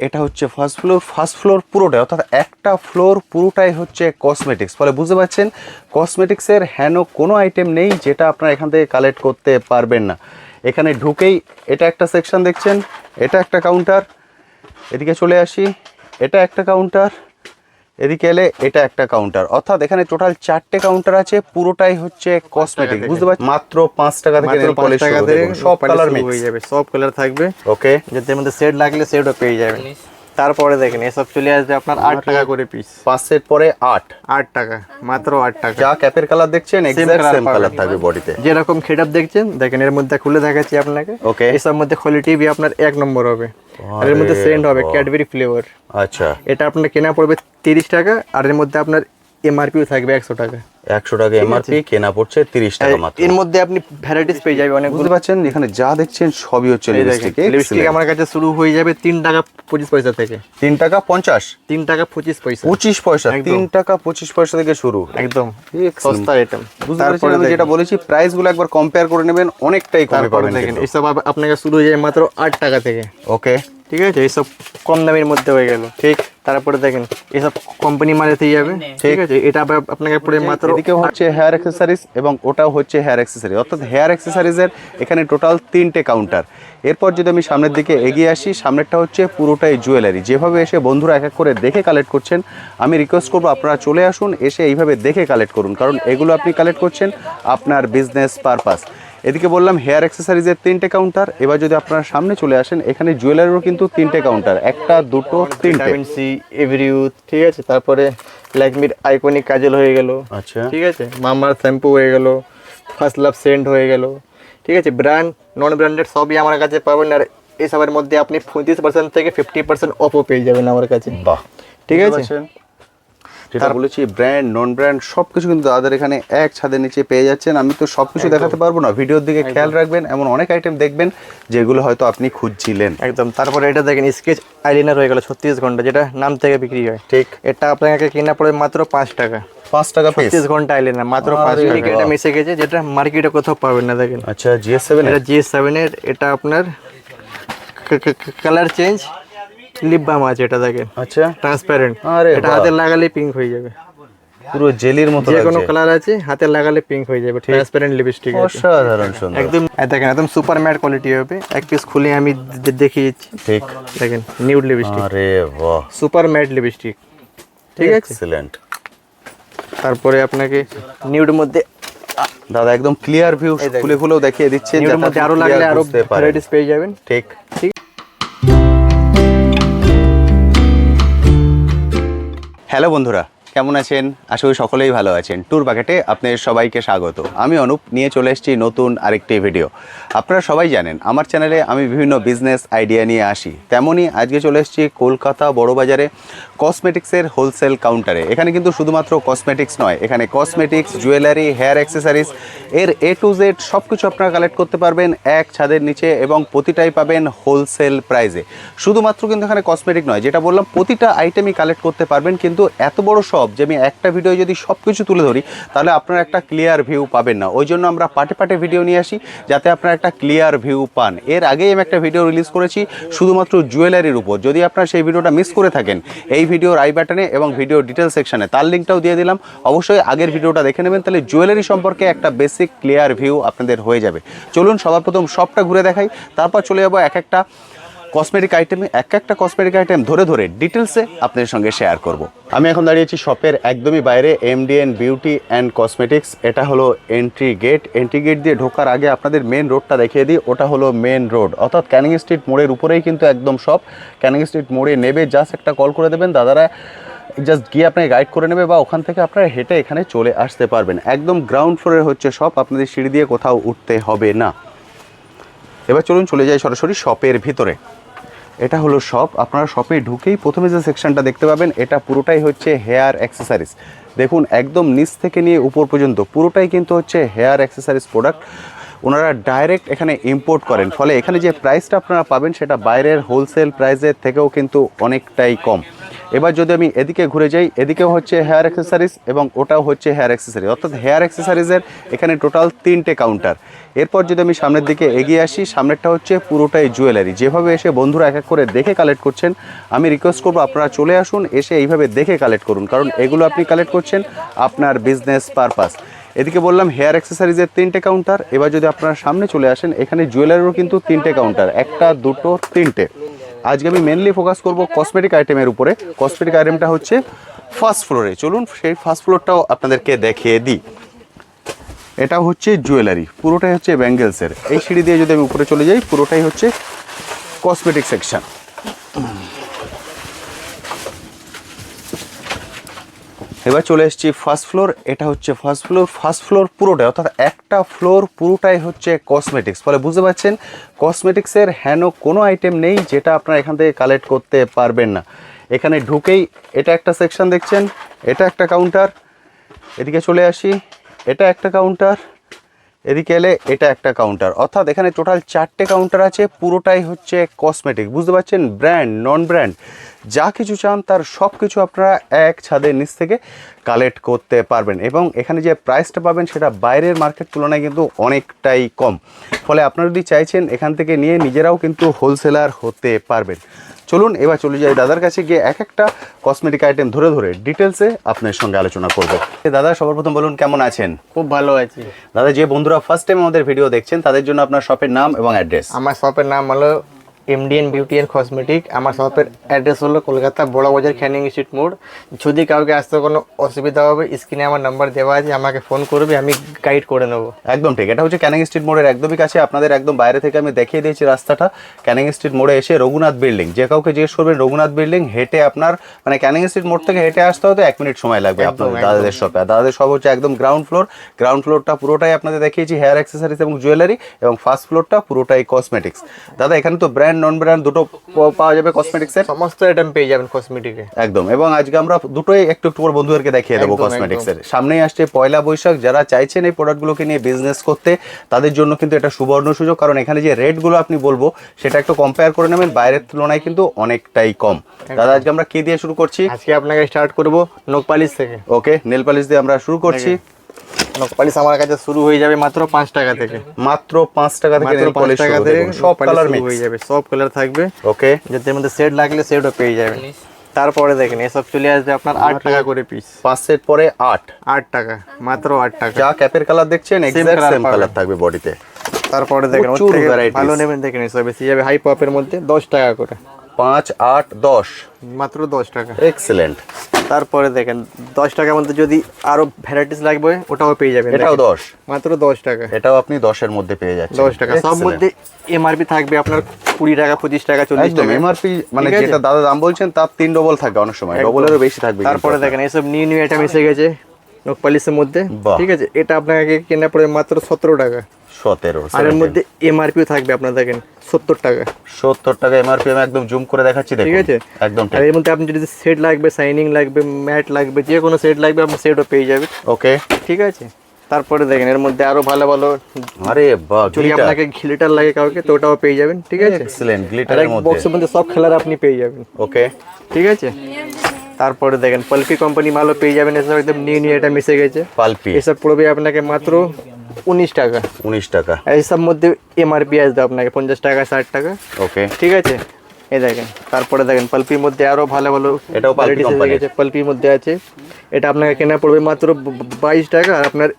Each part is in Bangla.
এটা হচ্ছে ফার্স্ট ফ্লোর পুরোটাই, অর্থাৎ একটা ফ্লোর পুরোটাই হচ্ছে কসমেটিক্স। ফলে বুঝতে পারছেন কসমেটিক্সের হেন কোনো আইটেম নেই যেটা আপনারা এখান থেকে কালেক্ট করতে পারবেন না। এখানে ঢুকেই এটা একটা সেকশন দেখছেন, এটা একটা কাউন্টার, এদিকে চলে আসি এটা একটা কাউন্টার, এদিকে এলে এটা একটা কাউন্টার, অর্থাৎ এখানে টোটাল 4টে কাউন্টার আছে, পুরোটাই হচ্ছে কসমেটিক। বুঝতে পারছেন মাত্র 5 টাকা থেকে নেল পলিশ সব কালার মিক্স হয়ে যাবে, সব কালার থাকবে। ওকে, যাদের মধ্যে সেট লাগলে সেটও পেয়ে যাবেন। তারপরে দেখেন এসব চলে আসবে আপনার 8 টাকা করে পিস। 5 সেট পরে 8 টাকা, মাত্র 8 টাকা। যা ক্যাপের কালার দেখছেন এক্সাক্ট সেম কালার থাকবে বডিতে। যেরকম খেটআপ দেখছেন দেখেন, এর মধ্যে খুলে দেখাচ্ছি আপনাকে। ওকে, এসব মধ্যে কোয়ালিটি বি আপনার 1 নম্বর হবে। আর এর মধ্যে সেন্ট হবে ক্যাডবেরি ফ্লেভার। আচ্ছা, এটা আপনার কেনা পড়বে 30 টাকা, আর এর মধ্যে আপনার এমআরপিও থাকবে 100 টাকা। 100 টাকা এমআরপি, কেনা পড়ছে 30 টাকা মাত্র। এর মধ্যে আপনি ভ্যারাইটিস পেয়ে যাবেন অনেক। বুঝতে পারছেন এখানে যা দেখছেন সবই হচ্ছে লিপস্টিক। লিপস্টিক আমার কাছে শুরু হয়ে যাবে 3 টাকা 25 পয়সা থেকে। 3 টাকা 50, 3 টাকা 25 পয়সা, 25 পয়সা, 3 টাকা 25 পয়সা থেকে শুরু, একদম সস্তা আইটেম। তারপরে আমি যেটা বলেছি প্রাইস গুলো একবার কম্পেয়ার করে নেবেন, অনেকটাই কমে পাবেন। দেখেন এইসব আপনাকে শুরু হয়ে যায় মাত্র 8 টাকা থেকে। ওকে, ঠিক আছে, এইসব কম দামের মধ্যে হয়ে গেল। ঠিক, তারপরে দেখেন এইসব কোম্পানি মালেতে যাবে। ঠিক আছে, এটা আপনাকে পড়ে মাত্র। এদিকে হচ্ছে হেয়ার অ্যাক্সেসরিজ এবং ওটাও হচ্ছে হেয়ার অ্যাক্সেসরি, অর্থাৎ হেয়ার অ্যাক্সেসরিজের এখানে টোটাল 3টে কাউন্টার। এরপর যদি আমি সামনের দিকে এগিয়ে আসি, সামনেরটা হচ্ছে পুরোটাই জুয়েলারি। যেভাবে এসে বন্ধুরা এক এক করে দেখে কালেক্ট করছেন, আমি রিকোয়েস্ট করবো আপনারা চলে আসুন, এসে এইভাবে দেখে কালেক্ট করুন, কারণ এগুলো আপনি কালেক্ট করছেন আপনার বিজনেস পারপাস। এদিকে বললাম হেয়ার অ্যাক্সেসরিজের 3টে কাউন্টার। এবার যদি আপনারা সামনে চলে আসেন, এখানে জুয়েলারিরও কিন্তু 3টে কাউন্টার, 1টা 2টো 3টে। সি এভরিউথ, ঠিক আছে, তারপরে ল্যাকমির আইকনিক কাজল হয়ে গেল। আচ্ছা, ঠিক আছে, মামার শ্যাম্পু হয়ে গেল, ফার্স্ট লাভ সেন্ট হয়ে গেল। ঠিক আছে, ব্র্যান্ড নন ব্র্যান্ডেড সবই আমার কাছে পাবেন। আর এসবের মধ্যে আপনি 35% থেকে 50% অফও পেয়ে যাবেন আমার কাছে। বাহ, ঠিক আছে। যেটা বলেছি ব্র্যান্ড নন ব্র্যান্ড সবকিছু কিন্তু তাদের এখানে এক ছাদের নিচে পেয়ে যাচ্ছেন। আমি তো সবকিছু দেখাতে পারবো না, ভিডিওর দিকে খেয়াল রাখবেন, এমন অনেক আইটেম দেখবেন যেগুলো হয়তো আপনি খুঁজছিলেন। একদম। তারপরে এটা দেখেন স্কেচ আইলাইনার হয়ে গেল 36 ঘন্টা, যেটা নাম থেকে বিক্রি হয়। ঠিক, এটা আপনাকে কেনা পড়ে মাত্র 5 টাকা। 5 টাকা পিস, 36 ঘন্টা আইলাইনার মাত্র 5 টাকা। এটা মিশে গেছে, যেটা মার্কেটে কোথাও পাবেন না। দেখেন, আচ্ছা GS7, এটা GS7 এর। এটা আপনার কালার চেঞ্জ লিপ বাম আছে, এটা দেখেন। আচ্ছা, ট্রান্সপারেন্ট। আরে এটা হাতে লাগালে পিঙ্ক হয়ে যাবে, পুরো জেলির মতো যে কোনো কালার আছে, হাতে লাগালে পিঙ্ক হয়ে যাবে। ট্রান্সপারেন্ট লিপস্টিক, অসাধারণ সুন্দর একদম। দেখেন একদম সুপার ম্যাট কোয়ালিটি হবে। এক পিস খুলে আমি দেখিয়েছি। ঠিক, দেখেন নিউড লিপস্টিক, আরে বাহ, সুপার ম্যাট লিপস্টিক। ঠিক আছে, এক্সিলেন্ট। তারপরে আপনাকে নিউড মধ্যে দাদা একদম ক্লিয়ার ভিউ খুলে খুলেও দেখিয়ে দিচ্ছে, নিউড মধ্যে আরো লাগলে আরো ভ্যারাইটিস পেয়ে যাবেন। ঠিক, ঠিক। হ্যালো বন্ধুরা, কেমন আছেন? আশা করি সকলেই ভালো আছেন। ট্যুর বাকেটে আপনাদের সবাইকে স্বাগত। আমি অনুপ নিয়ে চলে এসেছি নতুন আরেকটি ভিডিও। আপনারা সবাই জানেন আমার চ্যানেলে আমি বিভিন্ন বিজনেস আইডিয়া নিয়ে আসি, তেমনই আজকে চলে এসেছি কলকাতা বড়বাজারে কসমেটিক্সের হোলসেল কাউন্টারে। এখানে কিন্তু শুধুমাত্র কসমেটিক্স নয়, এখানে কসমেটিক্স, জুয়েলারি, হেয়ার অ্যাক্সেসরিজ এর A to Z সব কিছু আপনারা কালেক্ট করতে পারবেন এক ছাদের নিচে, এবং প্রতিটাই পাবেন হোলসেল প্রাইসে। শুধুমাত্র কিন্তু এখানে কসমেটিক নয়, যেটা বললাম প্রতিটা আইটেমই কালেক্ট করতে পারবেন, কিন্তু এত বড় সব যে আমি একটা ভিডিও যদি সব কিছু তুলে ধরি তাহলে আপনারা একটা ক্লিয়ার ভিউ পাবেন না। ওই জন্য আমরা পার্টে পার্টে ভিডিও নিয়ে আসি যাতে আপনারা একটা ক্লিয়ার ভিউ পান। এর আগেই আমি একটা ভিডিও রিলিজ করেছি শুধুমাত্র জুয়েলারির উপর, যদি আপনারা সেই ভিডিওটা মিস করে থাকেন এই ভিডিওর আই বাটনে এবং ভিডিও ডিটেল সেকশনে তার লিঙ্কটাও দিয়ে দিলাম, অবশ্যই আগের ভিডিওটা দেখে নেবেন, তাহলে জুয়েলারি সম্পর্কে একটা বেসিক ক্লিয়ার ভিউ আপনাদের হয়ে যাবে। চলুন সবার প্রথম শপটা ঘুরে দেখাই, তারপর চলে যাবো এক একটা কসমেটিক আইটেমে, এক একটা কসমেটিক আইটেম ধরে ধরে ডিটেলসে আপনাদের সঙ্গে শেয়ার করব। আমি এখন দাঁড়িয়েছি শপের একদমই বাইরে, MDN বিউটি অ্যান্ড কসমেটিক্স। এটা হলো এন্ট্রি গেট। এন্ট্রি গেট দিয়ে ঢোকার আগে আপনাদের মেন রোডটা দেখিয়ে দিই, ওটা হলো মেন রোড, অর্থাৎ ক্যানিং স্ট্রিট মোড়ের উপরেই কিন্তু একদম শপ। ক্যানিং স্ট্রিট মোড়ে নেবে জাস্ট একটা কল করে দেবেন, দাদারা জাস্ট গিয়ে আপনাকে গাইড করে নেবে, বা ওখান থেকে আপনারা হেঁটে এখানে চলে আসতে পারবেন। একদম গ্রাউন্ড ফ্লোরে হচ্ছে শপ, আপনাদের সিঁড়ি দিয়ে কোথাও উঠতে হবে না। এবার চলুন চলে যাই সরাসরি শপের ভিতরে। এটা হলো শপ। আপনারা শপে ঢুকেই প্রথমে যে সেকশনটা দেখতে পাবেন এটা পুরোটাই হচ্ছে হেয়ার অ্যাক্সেসরিজ। দেখুন একদম নিচ থেকে নিয়ে উপর পর্যন্ত পুরোটাই কিন্তু হচ্ছে হেয়ার অ্যাক্সেসরিজ প্রোডাক্ট। ওনারা ডাইরেক্ট এখানে ইম্পোর্ট করেন, ফলে এখানে যে প্রাইসটা আপনারা পাবেন সেটা বাইরের হোলসেল প্রাইসের থেকেও কিন্তু অনেকটাই কম। এবার যদি আমি এদিকে ঘুরে যাই, এদিকেও হচ্ছে হেয়ার অ্যাক্সেসরিজ এবং ওটাও হচ্ছে হেয়ার অ্যাক্সেসরিজ, অর্থাৎ হেয়ার অ্যাক্সেসরিজের এখানে টোটাল 3টে কাউন্টার। এরপর যদি আমি সামনের দিকে এগিয়ে আসি, সামনেরটা হচ্ছে পুরোটাই জুয়েলারি। যেভাবে এসে বন্ধুরা এক এক করে দেখে কালেক্ট করছেন, আমি রিকোয়েস্ট করবো আপনারা চলে আসুন, এসে এইভাবে দেখে কালেক্ট করুন, কারণ এগুলো আপনি কালেক্ট করছেন আপনার বিজনেস পারপাস। এদিকে বললাম হেয়ার অ্যাক্সেসরিজের 3টে কাউন্টার। এবার যদি আপনারা সামনে চলে আসেন, এখানে জুয়েলারিরও কিন্তু 3টে কাউন্টার, 1টা 2টো 3টে। আজকে আমি মেনলি ফোকাস করব কসমেটিক আইটেমের উপরে। কসমেটিক আইটেমটা হচ্ছে ফার্স্ট ফ্লোরে, চলুন সেই ফার্স্ট ফ্লোরটাও আপনাদেরকে দেখিয়ে দিই। এটা হচ্ছে জুয়েলারি, পুরোটাই হচ্ছে ব্যাঙ্গেলসের। এই সিঁড়ি দিয়ে যদি আমি উপরে চলে যাই, পুরোটাই হচ্ছে কসমেটিক সেকশন। এবার চলে এসেছি ফার্স্ট ফ্লোর। এটা হচ্ছে ফার্স্ট ফ্লোর। ফার্স্ট ফ্লোর পুরোটাই, অর্থাৎ একটা ফ্লোর পুরোটাই হচ্ছে কসমেটিক্স। ফলে বুঝতে পারছেন কসমেটিক্সের হেন কোনো আইটেম নেই যেটা আপনারা এখান থেকে কালেক্ট করতে পারবেন না। এখানে ঢুকেই এটা একটা সেকশন দেখছেন, এটা একটা কাউন্টার। এদিকে চলে আসি, এটা একটা কাউন্টার। এদিকে এলে এটা একটা কাউন্টার, অর্থাৎ এখানে টোটাল 4টে কাউন্টার আছে, পুরোটাই হচ্ছে কসমেটিক। বুঝতে পারছেন, ব্র্যান্ড নন ব্র্যান্ড যা কিছু চান তার সব কিছু আপনারা এক ছাদের নিচ থেকে কালেক্ট করতে পারবেন। এবং এখানে যে প্রাইসটা পাবেন সেটা বাইরের মার্কেট তুলনায় কিন্তু অনেকটাই কম। ফলে আপনারা যদি চাইছেন এখান থেকে নিয়ে নিজেরাও কিন্তু হোলসেলার হতে পারবেন। চলুন এবার চলে যাই দাদার কাছে, গিয়ে এক একটা কসমেটিক আইটেম ধরে ধরে ডিটেলসে আপনার সঙ্গে আলোচনা করব। দাদা সবার প্রথম বলুন কেমন আছেন? খুব ভালো আছি দাদা। যে বন্ধুরা ফার্স্ট টাইম আমাদের ভিডিও দেখছেন তাদের জন্য আপনার শপের নাম এবং অ্যাড্রেস। আমার শপের নাম হলো এমডিএন বিউটি অ্যান্ড কসমেটিক। আমার শপের অ্যাড্রেস হলো কলকাতা বড় বাজার ক্যানিং স্ট্রিট মোড়। যদি কাউকে আসতে কোনো অসুবিধা হবে, স্ক্রিনে আমার নাম্বার দেওয়া আছে, আমাকে ফোন করবে, আমি গাইড করে নেবো। একদম ঠিক, এটা হচ্ছে ক্যানিং স্ট্রিট মোড়ের একদমই কাছে। আপনাদের একদম বাইরে থেকে আমি দেখিয়ে দিয়েছি রাস্তাটা। ক্যানিং স্ট্রিট মোড়ে এসে রঘুনাথ বিল্ডিং, যে কাউকে জিজ্ঞেস করবেন রঘুনাথ বিল্ডিং, হেঁটে আপনার মানে ক্যানিং স্ট্রিট মোড় থেকে হেঁটে আসতে হয়তো 1 মিনিট সময় লাগবে আপনাদের দাদাদের শপে। আর দাদাদের শপ হচ্ছে একদম গ্রাউন্ড ফ্লোর। গ্রাউন্ড ফ্লোরটা পুরোটাই আপনাদের দেখিয়েছি হেয়ার অ্যাক্সেসরিজ এবং জুয়েলারি, এবং ফার্স্ট ফ্লোরটা পুরোটাই কসমেটিক্স। দাদা এখানে তো ব্র্যান্ড নন ব্র্যান্ড দুটো পাওয়া যাবে কসমেটিক্সের, সমস্ত আইটেম পেয়ে যাবেন কসমেটিকে একদম। এবং আজকে আমরা দুটোই একটু একটু করে বন্ধুদেরকে দেখিয়ে দেবো কসমেটিক্সের। সামনেই আসছে পয়লা বৈশাখ, যারা চাইছেন এই প্রোডাক্টগুলোকে নিয়ে বিজনেস করতে তাদের জন্য কিন্তু এটা সুবর্ণ সুযোগ, কারণ এখানে যে রেটগুলো আপনি বলবো সেটা একটু কম্পেয়ার করে নেবেন, বাইরের তুলনায় কিন্তু অনেকটাই কম। দাদা আজকে আমরা কি দিয়ে শুরু করছি? আজকে আপনাকে স্টার্ট করব নখ পালিশ থেকে। ওকে, নেল পালিশ দিয়ে আমরা শুরু করছি। নখ পালিশ আমার কাছে শুরু হয়ে যাবে মাত্র 5 টাকা থেকে। মাত্র 5 টাকা থেকে নেল পালিশ টাকা শুরু, থেকে দেখুন সব কালার মিক্স হয়ে যাবে, সব কালার থাকবে। ওকে, যদি এর মধ্যে সেট লাগলে সেটও পেয়ে যাবেন। তারপরে দেখেন এসব চলে আসবে আপনার 8 টাকা করে পিস। 5 সেট পরে 8 টাকা, মাত্র 8 টাকা। যা ক্যাপের কালার দেখছেন এক্সাক্ট সেম কালার থাকবে বডিতে। তারপরে দেখেন প্রচুর varieties। ভালো নেবেন, দেখেন এসব বেশি যাবে হাই পপের মধ্যে 10 টাকা করে। 5, 8, 10 মাত্র 10 টাকা। এক্সেলেন্ট। তারপরে দেখেন 10 টাকার মধ্যে যদি আরো ভ্যারাইটিস লাগবে ওটাও পেয়ে যাবেন। এটাও 10, মাত্র 10 টাকা। এটাও আপনি 10 এর মধ্যে পেয়ে যাচ্ছেন। 10 টাকা সব মধ্যে। এমআরপি থাকবে আপনার 20 টাকা, 25 টাকা, 40 একদম টাকা। এমআরপি মানে ঠিক আছে? যেটা দাদা দাম বলছেন তার 3 ডবল থাকে, অনেক সময় একদম। ডবলেরও বেশি থাকবে। তারপরে দেখেন এসব নিউ নিউ আইটেম এসে গেছে নখ পালিশের মধ্যে। বাহ। ঠিক আছে, এটা আপনাকে কেনা পড়ে মাত্র 17 টাকা। 17, আর এর মধ্যে এমআরপিও থাকবে আপনার দেখেন 70 টাকা। 70 টাকা এমআরপি। আমি একদম জুম করে দেখাচ্ছি, দেখুন। ঠিক আছে, একদম আর এর মধ্যে আপনি যদি সেট লাগবে, শাইনিং লাগবে, ম্যাট লাগবে, যে কোনো সেট লাগবে আপনি সেটও পেয়ে যাবেন। ওকে, ঠিক আছে। তারপরে দেখেন এর মধ্যে আরো ভালো ভালো, আরে বাহ, যদি গ্লিটার, আপনাকে গ্লিটার লাগে কাউকে তো ওটাও পেয়ে যাবেন। ঠিক আছে, এক্সেলেন্ট আর গ্লিটারের এক মধ্যে। বক্সের মধ্যে সব কালার আপনি পেয়ে যাবেন। ওকে, ঠিক আছে। তারপরে দেখেন পালপি কোম্পানি মালও পেয়ে যাবেন, এসব একদম নিউ নিউ এটা মিশে গেছে। পালপি এসব পড়বে আপনাকে মাত্র 19 টাকা। 19 টাকা। আর এইসব মধ্যে এমআরপি আসবে আপনাকে 50 টাকা, 60 টাকা। ওকে, ঠিক আছে, এই দেখেন। তারপরে দেখেন পালপির মধ্যে আরো ভালো ভালো এটাও পালপি varieties এসে কোম্পানির। গেছে, পালপির মধ্যে আছে। এটা আপনাকে কেনা পড়বে মাত্র 22 টাকা, আর আপনার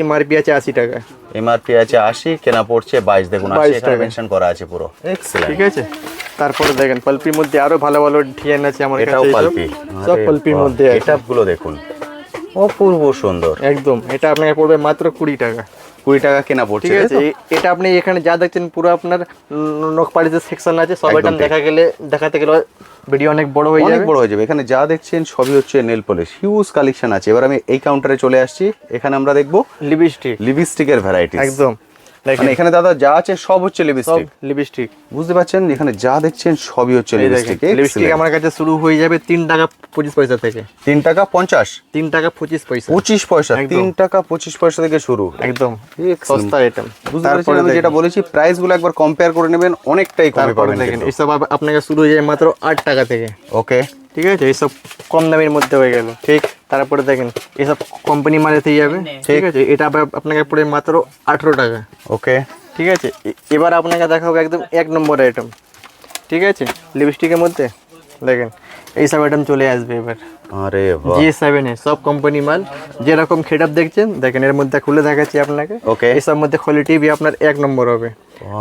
এমআরপি আছে 80 টাকা। এমআরপি আছে 80, কেনা পড়ছে 22। দেখুন 80 22 এখানে টাকা। মেনশন করা আছে পুরো। এক্সেলেন্ট। ঠিক আছে। তারপরে দেখেন পালপির মধ্যে আরো ভালো ভালো ডিজাইন আছে আমার কাছে। এটাও এইসব পালপি, সব পালপির মধ্যে আছে। এটাপগুলো দেখুন অপূর্ব সুন্দর। একদম, এটা আপনাকে পড়বে মাত্র 20 টাকা। 20 টাকা কেনা পড়ছে। ঠিক আছে, এটা আপনি এখানে যা দেখছেন পুরো আপনার নখ পালিশের সেকশন আছে, সব একদম আইটেম দেখাতে গেলে ভিডিও অনেক বড় হয়ে অনেক যাবে। বড় হয়ে যাবে। এখানে যা দেখছেন সবই হচ্ছে নেল পলিশ, হিউজ কালেকশন আছে। এবার আমি এই কাউন্টারে চলে আসছি, এখানে আমরা দেখবো লিপস্টিক। লিপস্টিকের ভ্যারাইটি। একদম, মানে এখানে দাদা যা আছে সব হচ্ছে সব লিপস্টিক। লিপস্টিক। বুঝতে পারছেন, এখানে যা দেখছেন সবই হচ্ছে লিপস্টিক। লিপস্টিক আমার কাছে শুরু হয়ে যাবে 3 টাকা 25 পয়সা থেকে। 3 টাকা 50, 3 টাকা 25 পয়সা। 25 পয়সা, একদম। 3 টাকা 25 পয়সা থেকে শুরু। একদম Excellent। সস্তা আইটেম। বুঝতে পারছেন, আমি যেটা বলেছি প্রাইস গুলো একবার কম্পেয়ার করে নেবেন, অনেকটাই কমে তারপরে পাবেন দেখেন কিন্তু। এসব আপনাকে শুরু হয়ে যায় মাত্র 8 টাকা থেকে। ওকে, ঠিক আছে, এইসব কম দামের মধ্যে হয়ে গেল। ঠিক। তারপরে দেখেন এইসব কোম্পানি মাল এসে যাবে, ঠিক আছে, এটা আবার আপনাকে পড়ে মাত্র 18 টাকা। ওকে। ঠিক আছে, এবার আপনাকে দেখাবো একদম 1 নম্বর আইটেম। ঠিক আছে, লিপস্টিকের মধ্যে দেখেন এইসব আইটেম চলে আসবে এবার। আরে বাহ, G7 এ সব কোম্পানি মাল, যেরকম খেটাপ দেখছেন দেখেন, এর মধ্যে খুলে দেখাচ্ছি আপনাকে। ওকে। এইসব মধ্যে কোয়ালিটি বি আপনার 1 নম্বর হবে,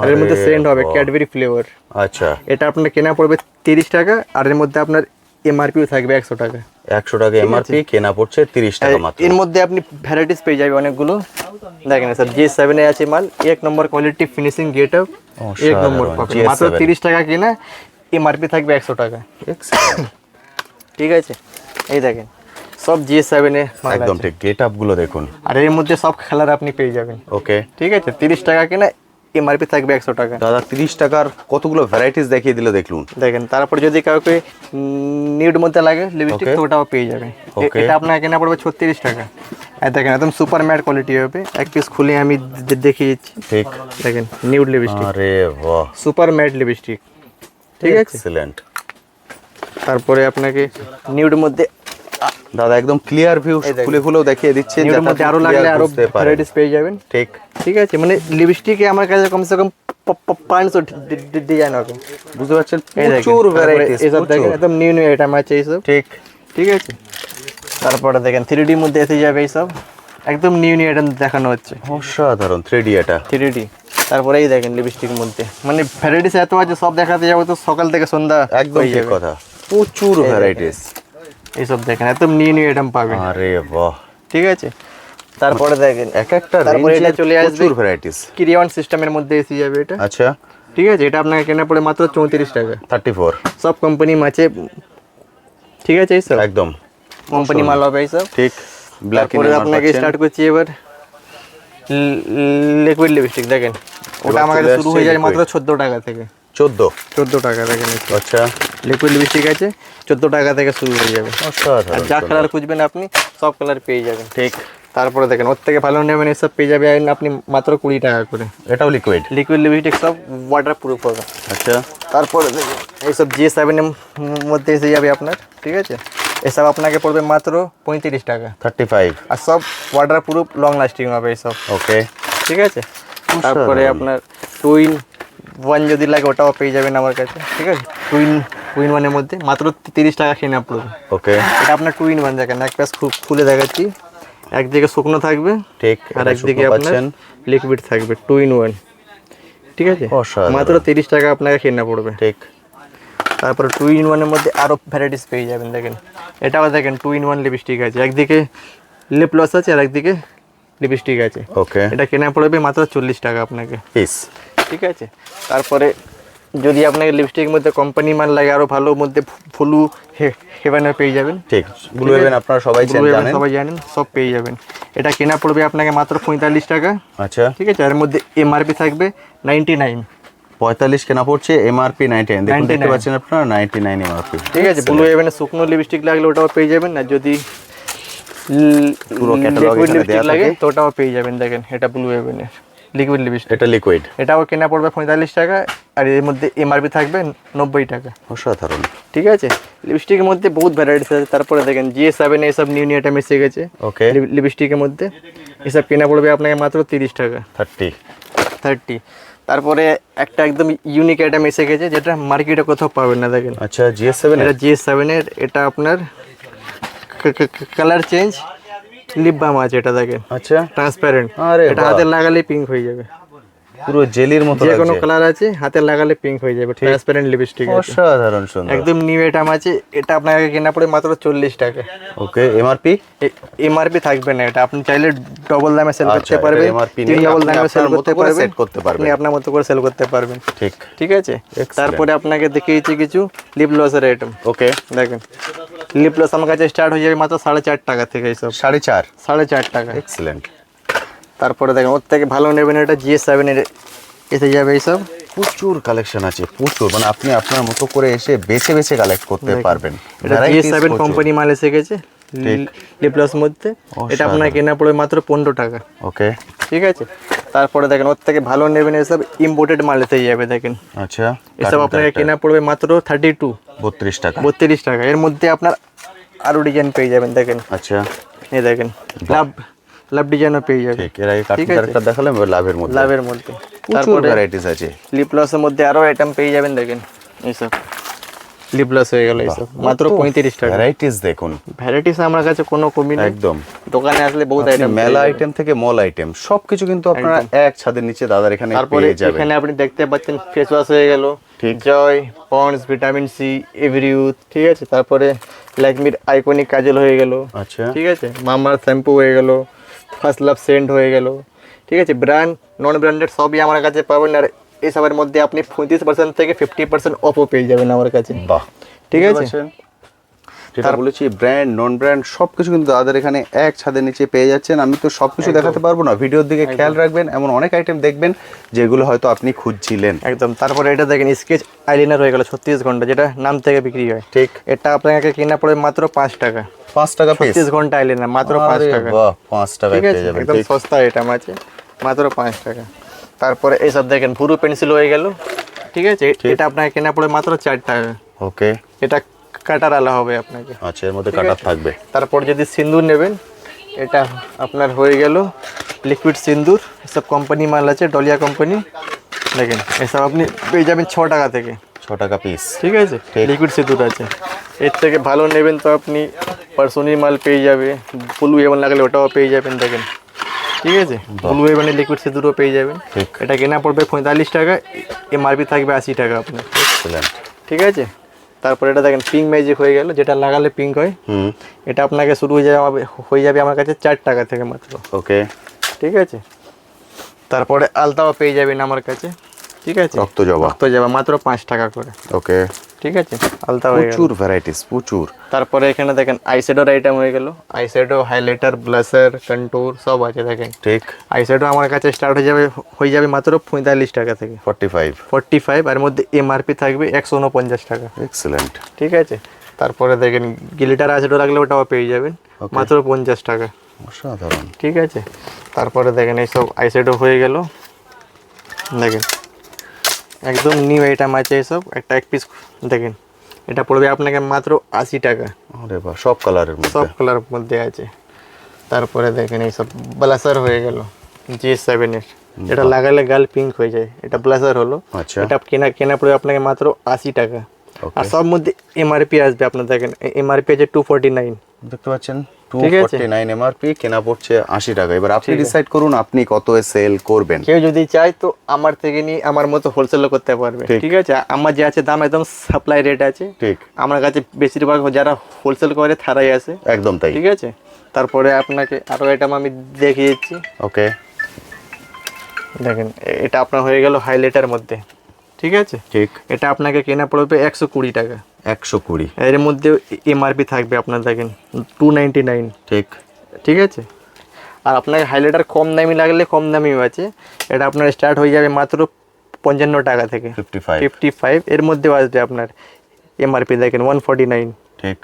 আর এর মধ্যে সেন্ট হবে ক্যাডবেরি ফ্লেভার। আচ্ছা, এটা আপনার কেনা পড়বে 30 টাকা, আর এর মধ্যে আপনার এমআরপিও থাকবে 100 টাকা। 100 টাকা এমআরপি, কেনা পড়ছে 30 টাকা মাত্র। এর মধ্যে আপনি ভ্যারাইটিস পেয়ে যাবে অনেকগুলো। দেখেন স্যার, G7 এ আছে মাল 1 নম্বর কোয়ালিটি, ফিনিশিং, গেট আপ 1 নম্বর পাবেন, মাত্র 30 টাকা কেনা, এমআরপি থাকবে 100 টাকা। ঠিক আছে, এই দেখেন সব G7 এ মাল একদম আছে। ঠিক, গেট আপ গুলো দেখুন। আর এর মধ্যে সব কালার আপনি পেয়ে যাবেন। ওকে ঠিক আছে, 30 টাকা কেনা, এমআরপি থাকবে 100 টাকা। দাদা, 30 টাকার কতগুলো ভ্যারাইটিস দেখিয়ে দিল দেখুন। দেখেন, তারপর যদি কাউকে নিউড মধ্যে লাগে লিপস্টিক, Okay. তো ওটাও পেয়ে যাবেন। Okay. এটা আপনার কেনা পড়বে 36 টাকা। আর দেখেন একদম সুপার ম্যাট কোয়ালিটি হবে, এক পিস খুলে আমি দেখিয়ে দিচ্ছি। ঠিক। দেখেন নিউড লিপস্টিক, আরে বাহ, সুপার ম্যাট লিপস্টিক। ঠিক আছে, এক্সিলেন্ট। তারপরে আপনাকে নিউড মধ্যে, দাদা একদম ক্লিয়ার ভিউ খুলে খুলেও দেখিয়ে দিচ্ছেন, নিউড যাতে মধ্যে আপনি আরো লাগলে clear আরো বুঝতে পারেন। ভ্যারাইটিস পেয়ে যাবেন। ঠিক। ঠিক আছে, মানে লিপস্টিকে আমার কাছে কমসে কম 500 ডিজাইন হবে। বুঝতে পারছেন, এই দেখেন, প্রচুর তারপরে ভ্যারাইটিস। এইসব দেখেন একদম নিউ নিউ আইটেম আছে এইসব। ঠিক। ঠিক আছে, তারপরে দেখেন 3D মধ্যে এসে যাবে এইসব, একদম নিউ নিউ আইটেম দেখানো হচ্ছে অসাধারণ 3D এটা। 3D। তারপরে এই দেখেন লিপস্টিকের মধ্যে মানে ভ্যারাইটিস এত আছে, সব দেখাতে যাবো তো সকাল থেকে সন্ধ্যা একদম হয়ে ঠিক যাবে। কথা, প্রচুর ভ্যারাইটিস। এইসব দেখেন একদম নিউ নিউ আইটেম পাবেন। আরে বাহ, ঠিক আছে, তারপরে দেখেন এক একটা তারপরে রেঞ্জে এটা চলে আসবে প্রচুর ভ্যারাইটিস। কিরিয়ান সিস্টেমের মধ্যে এসে যাবে এটা। আচ্ছা, ঠিক আছে, এটা আপনাকে কেনা পড়ে মাত্র 34 টাকা। 34। সব কোম্পানি আছে, ঠিক আছে, এইসব একদম কোম্পানি মাল হবে এইসব। ঠিক। ব্ল্যাক তারপরে আপনাকে স্টার্ট করছি এবার লিকুইড লিপস্টিক। দেখেন ওটা আমার কাছে শুরু হয়ে যায় মাত্র 14 টাকা থেকে। 14 টাকা দেখেন। আচ্ছা, লিকুইড লিপস্টিক আছে 14 টাকা থেকে শুরু হয়ে যাবে। আর অসাধারণ। যা কালার খুঁজবেন আপনি সব কালার পেয়ে যাবেন। ঠিক। তারপরে দেখেন ওর থেকে ভালো নেবেন, এসব পেয়ে যাবেন আপনি মাত্র 20 টাকা করে। এটাও লিকুইড। লিকুইড লিপস্টিক সব ওয়াটার প্রুফ হবে। আচ্ছা, তারপরে দেখেন এইসব G7 এর মধ্যে এসে যাবে আপনার। ঠিক আছে, এসব আপনাকে পড়বে মাত্র 35 টাকা। 35। আর সব ওয়াটার প্রুফ, লং লাস্টিং হবে এইসব। ওকে। ঠিক আছে, তারপরে আপনার 2-in-1 যদি লাগে ওটাও পেয়ে যাবেন আমার কাছে। ঠিক আছে, 2-in-1 এর মধ্যে মাত্র 30 টাকা কিনে পড়বে। ওকে। এটা আপনার 2-in-1 দেখেন, এক প্যাস খুলে দেখাচ্ছি। একদিকে শুকনো থাকবে, ঠিক। আর একদিকে আপনার লিকুইড থাকবে। 2-in-1। ঠিক আছে, অসাধারণ। মাত্র 30 টাকা আপনাকে কিনে পড়বে। ঠিক। তারপরে 2-in-1 এর মধ্যে আরো ভ্যারাইটিস পেয়ে যাবেন। দেখেন এটাও দেখেন 2-in-1 লিপস্টিক আছে, একদিকে লিপ গ্লস আছে আর একদিকে লিপস্টিক আছে। ওকে। এটা কেনা পড়বে মাত্র 40 টাকা আপনাকে পিস। ঠিক আছে, তারপরে যদি আপনাকে লিপস্টিকের মধ্যে কোম্পানি মাল লাগে আরো ভালো, মধ্যে ফুলু হেভেনের পেয়ে যাবেন। ঠিক। ব্লু হেভেন আপনারা সবাই Blue Heaven জানেন। সবাই জানেন, সব পেয়ে যাবেন। এটা কেনা পড়বে আপনাকে মাত্র 45 টাকা। আচ্ছা, ঠিক আছে, এর মধ্যে এমআরপি থাকবে 99। 45 কেনা পড়ছে, এমআরপি 99। দেখুন, দেখতে 99 পাচ্ছেন আপনারা 99 এমআরপি। ঠিক আছে, ব্লু হেভেনের শুকনো লিপস্টিক লাগলে ওটাও পেয়ে যাবেন, আর যদি পুরো ক্যাটালগ লিকুইড এখানে লিপস্টিক দেয়া লাগে থাকে। তো ওটাও পেয়ে যাবেন। দেখেন এটা ব্লু হেভেনের লিকুইড লিপস্টিক, এটা লিকুইড। এটাও কেনা পড়বে 45 টাকা, আর এর মধ্যে এমআরপি থাকবে 90 টাকা। অসাধারণ। ঠিক আছে, লিপস্টিকের মধ্যে বহুত ভ্যারাইটিস আছে। তারপরে দেখেন G7 এ এসব নিউ নিউ আইটেম এসে গেছে ওকে। লিপস্টিকের মধ্যে, এসব কেনা পড়বে আপনাকে মাত্র 30 টাকা। 30। তারপরে একটা একদম ইউনিক আইটেম এসে গেছে, যেটা মার্কেটে কোথাও পাবেন না। দেখেন আচ্ছা, G7 এর। এটা G7 এর, এটা আপনার কালার চেঞ্জ লিপ বাম আছে। এটা দেখেন আচ্ছা, ট্রান্সপারেন্ট, আরে এটা বাহ। হাতে লাগালে পিঙ্ক হয়ে যাবে। পুরো জেলির মতো যে কোনো লাগছে। কালার আছে হাতে লাগালে পিঙ্ক হয়ে যাবে, ট্রান্সপারেন্ট লিপস্টিক আছে। অসাধারণ সুন্দর। একদম নিউ আইটেম আছে, এটা আপনাকে কেনা পড়ে মাত্র 40 টাকা। ওকে। এমআরপি। এমআরপি থাকবে না, এটা আপনি চাইলে ডবল দামে সেল আচ্ছা, করতে এটা পারবেন, MRP নেই, 3 ডবল আপনি দামে সেল আপনার মতো করতে করে পারবেন, set করতে পারবেন। আপনি আপনার মতো করে সেল করতে পারবেন। ঠিক। ঠিক আছে, Excellent. তারপরে আপনাকে দেখিয়েছি কিছু লিপ গ্লসের আইটেম। ওকে। দেখেন লিপ গ্লস আমার কাছে স্টার্ট হয়ে যাবে মাত্র 4.5 টাকা থেকে। এইসব 4.5। 4.5 টাকা। এক্সিলেন্ট। তারপরে দেখেন ওর থেকে ভালো নেবেন, এটা G7 এর এসে যাবে এইসব। প্রচুর কালেকশন আছে, প্রচুর, মানে আপনি আপনার মতো করে এসে বেছে বেছে কালেক্ট করতে পারবেন। এটা Varieties G7 প্রচুর। কোম্পানি মাল এসে গেছে লিপ গ্লস মধ্যে, এটা আপনার কেনা পড়বে মাত্র 15 টাকা। ওকে। ঠিক আছে, তারপরে দেখেন ওর থেকে ভালো নেবেন এসব ইম্পোর্টেড মাল এসে যাবে দেখেন। আচ্ছা, এসব আপনাকে কেনা পড়বে মাত্র 32 টাকা। 32 টাকা। এর মধ্যে আপনার আরো ডিজাইন পেয়ে যাবেন দেখেন। আচ্ছা, এই দেখেন লাভ ডিজাইনও পেয়ে যাবেন। ঠিক, এর আগে কাঠের ক্যারেক্টার দেখালাম, এবার লাভের মধ্যে প্রচুর তারপরে ভ্যারাইটিস আছে। লিপ গ্লসের মধ্যে আরো আইটেম পেয়ে যাবেন দেখেন। এইসব লিপ গ্লস হয়ে গেল এইসব মাত্র 35 টাকা। ভ্যারাইটিস দেখুন, ভ্যারাইটিস আমার কাছে কোনো কমি নেই, একদম। দোকানে আসলে বহুত আইটেম, মেলা আইটেম থেকে মল আইটেম সবকিছু কিন্তু আপনারা এক ছাদের নিচে দাদার এখানে তারপরে পেয়ে যাবেন। এখানে আপনি দেখতে পাচ্ছেন ফেস ওয়াশ হয়ে গেল, ঠিক। জয়, পন্ডস, ভিটামিন সি, এভরিউথ, ঠিক আছে। তারপরে ল্যাকমির আইকনিক কাজল হয়ে গেল, আচ্ছা, ঠিক আছে। মামার শ্যাম্পু হয়ে গেল, ফার্স্ট লাভ সেন্ট হয়ে গেল, ঠিক আছে। ব্র্যান্ড নন ব্র্যান্ডেড সবই আমার কাছে পাবেন। আর এসবের মধ্যে আপনি 35% থেকে 50% অফও পেয়ে যাবেন আমার কাছে, বাহ, ঠিক আছে। যেটা বলেছি ব্র্যান্ড নন ব্র্যান্ড সবকিছু কিন্তু দাদার এখানে এক ছাদের নিচে পেয়ে যাচ্ছেন। আমি তো সবকিছু দেখাতে পারবো না, ভিডিওর দিকে খেয়াল রাখবেন, এমন অনেক আইটেম দেখবেন যেগুলো হয়তো আপনি খুঁজছিলেন। একদম। তারপরে এটা দেখেন স্কেচ আইলাইনার হয়ে গেল 36 ঘন্টা, যেটা নাম থেকে বিক্রি হয়, ঠিক। এটা আপনাকে কেনা পড়ে মাত্র 5 টাকা। 5 টাকা পিস, 36 ঘন্টা আইলাইনার মাত্র 5 টাকা। বাহ, 5 টাকা ঠিক আছে, পেয়ে যাবেন। একদম ঠিক, সস্তা আইটেম আছে, মাত্র 5 টাকা। তারপরে এইসব দেখেন ভুরু পেন্সিল হয়ে গেল, ঠিক আছে। এটা আপনাকে কেনা পড়ে মাত্র 4 টাকা। ওকে, এটা কাটার আলা হবে আপনাকে। আচ্ছা, এর মধ্যে কাটা থাকবে। তারপর যদি সিন্দুর নেবেন, এটা আপনার হয়ে গেল লিকুইড সিন্দুর, এসব কোম্পানি মাল আছে, ডলিয়া কোম্পানি। দেখেন এসব আপনি পেয়ে যাবেন 6 টাকা থেকে, 6 টাকা পিস, ঠিক আছে। লিকুইড সিঁদুর আছে। এর থেকে ভালো নেবেন তো আপনি পার্সোনি মাল পেয়ে যাবে, ব্লু হেভেন লাগলে ওটাও পেয়ে যাবেন দেখেন, ঠিক আছে। ব্লু হেভেনের লিকুইড সিঁদুরও পেয়ে যাবেন। ঠিক। এটা কেনা পড়বে 45 টাকা, এমআরপি থাকবে 80 টাকা আপনার, এক্সেলেন্ট। ঠিক আছে। তারপরে এটা দেখেন পিঙ্ক ম্যাজিক হয়ে গেল, যেটা লাগালে পিঙ্ক হয়। এটা আপনাকে শুরু হয়ে যাবে আমার কাছে 4 টাকা থেকে মাত্র, ওকে, ঠিক আছে। তারপরে আলতাও পেয়ে যাবেন আমার কাছে, ঠিক আছে। রক্ত জবা মাত্র 5 টাকা করে, ওকে, ঠিক আছে। আলতা হয়ে গেল। প্রচুর ভ্যারাইটিস, প্রচুর। তারপরে এখানে দেখেন আইশ্যাডোর আইটেম হয়ে গেল, আইশ্যাডো, হাইলাইটার, ব্লাশার, কন্ট্যুর সব আছে দেখেন। ঠিক, আইশ্যাডো আমার কাছে স্টার্ট হয়ে যাবে মাত্র 45 টাকা থেকে, 45। আর মধ্যে এমআরপি থাকবে 149 টাকা, এক্সেলেন্ট। ঠিক আছে। তারপরে দেখেন গ্লিটার আইশ্যাডো রাখলে ওটাও পেয়ে যাবেন মাত্র 50 টাকা, অসাধারণ। ঠিক আছে। তারপরে দেখেন এইসব আইশ্যাডো হয়ে গেল, দেখেন একদম নিউ আইটেম আছে এসব। একটা এক পিস দেখেন, এটা পড়বে আপনাকে মাত্র 80 টাকা, আরে বাহ, সব কালারের মধ্যে, সব কালার মধ্যে আছে। তারপরে দেখেন এইসব ব্লাশার হয়ে গেল G7 এর, এটা লাগালে গাল পিঙ্ক হয়ে যায়, এটা ব্লাশার হলো। আচ্ছা, এটা কেনা পড়বে আপনাকে মাত্র 80 টাকা। আর সব মধ্যে এমআরপি আসবে আপনার, দেখেন এমআরপি আছে 249, দেখতে পাচ্ছেন, ঠিক আছে। 249 এমআরপি, কেনা পড়ছে 80 টাকা। এবার আপনি ডিসাইড করুন আপনি কত সেল করবেন। কেউ যদি চায় তো আমার থেকে নিয়ে আমার মতো হোলসেলও করতে পারবে, ঠিক আছে। আমার যে আছে দাম একদম সাপ্লাই রেট আছে, ঠিক, আমার কাছে বেশিরভাগ যারা হোলসেল করে তারাই আছে, একদম তাই, ঠিক আছে। তারপরে আপনাকে আরও আইটেম আমি দেখিয়ে দিচ্ছি, ওকে। দেখেন এটা আপনার হয়ে গেল হাইলাইটার মধ্যে, ঠিক আছে। ঠিক, এটা আপনাকে কেনা পড়বে 120 টাকা, 120, এর মধ্যে এমআরপি থাকবে আপনার দেখেন 299, ঠিক, ঠিক আছে। আর আপনাকে হাইলাইটার কম দামি লাগলে কম দামিও আছে, এটা আপনার স্টার্ট হয়ে যাবে মাত্র 55 টাকা থেকে, 55। এর মধ্যেও আসবে আপনার এমআরপি দেখেন 149, ঠিক,